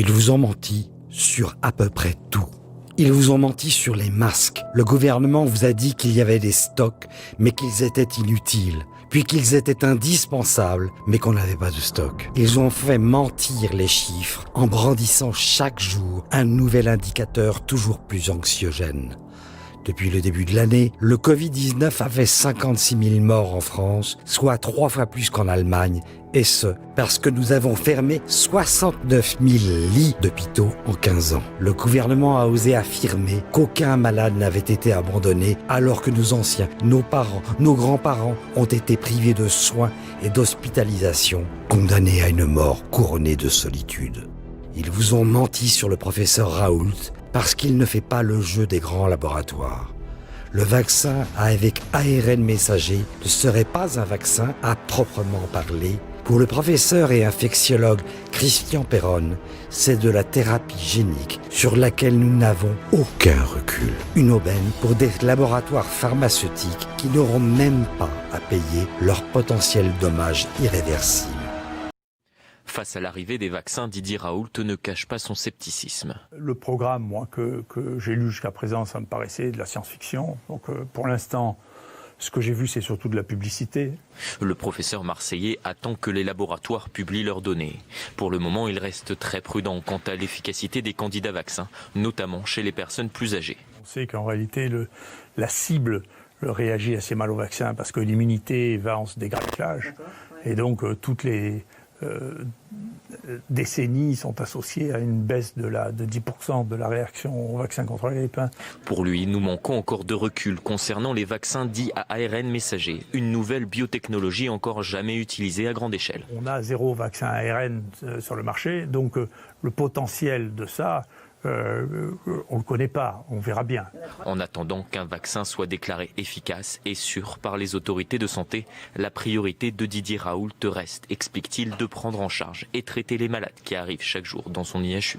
Ils vous ont menti sur à peu près tout. Ils vous ont menti sur les masques. Le gouvernement vous a dit qu'il y avait des stocks, mais qu'ils étaient inutiles. Puis qu'ils étaient indispensables, mais qu'on n'avait pas de stock. Ils ont fait mentir les chiffres en brandissant chaque jour un nouvel indicateur toujours plus anxiogène. Depuis le début de l'année, le Covid-19 a fait 56 000 morts en France, soit 3 fois plus qu'en Allemagne, et ce, parce que nous avons fermé 69 000 lits d'hôpitaux en 15 ans. Le gouvernement a osé affirmer qu'aucun malade n'avait été abandonné, alors que nos anciens, nos parents, nos grands-parents ont été privés de soins et d'hospitalisation, condamnés à une mort couronnée de solitude. Ils vous ont menti sur le professeur Raoult, parce qu'il ne fait pas le jeu des grands laboratoires. Le vaccin avec ARN messager ne serait pas un vaccin à proprement parler. Pour le professeur et infectiologue Christian Perron, c'est de la thérapie génique sur laquelle nous n'avons aucun recul. Une aubaine pour des laboratoires pharmaceutiques qui n'auront même pas à payer leurs potentiels dommages irréversibles. Face à l'arrivée des vaccins, Didier Raoult ne cache pas son scepticisme. Le programme, moi, que j'ai lu jusqu'à présent, ça me paraissait de la science-fiction. Donc pour l'instant, ce que j'ai vu, c'est surtout de la publicité. Le professeur marseillais attend que les laboratoires publient leurs données. Pour le moment, il reste très prudent quant à l'efficacité des candidats vaccins, notamment chez les personnes plus âgées. On sait qu'en réalité, la cible réagit assez mal au vaccin parce que l'immunité va en se dégradage. Et donc toutes les décennies sont associées à une baisse de 10% de la réaction au vaccin contre la grippe. Pour lui, nous manquons encore de recul concernant les vaccins dits à ARN messager, une nouvelle biotechnologie encore jamais utilisée à grande échelle. On a 0 vaccin ARN sur le marché, donc le potentiel de ça, on ne le connaît pas, on verra bien. En attendant qu'un vaccin soit déclaré efficace et sûr par les autorités de santé, la priorité de Didier Raoult reste, explique-t-il, de prendre en charge et traiter les malades qui arrivent chaque jour dans son IHU.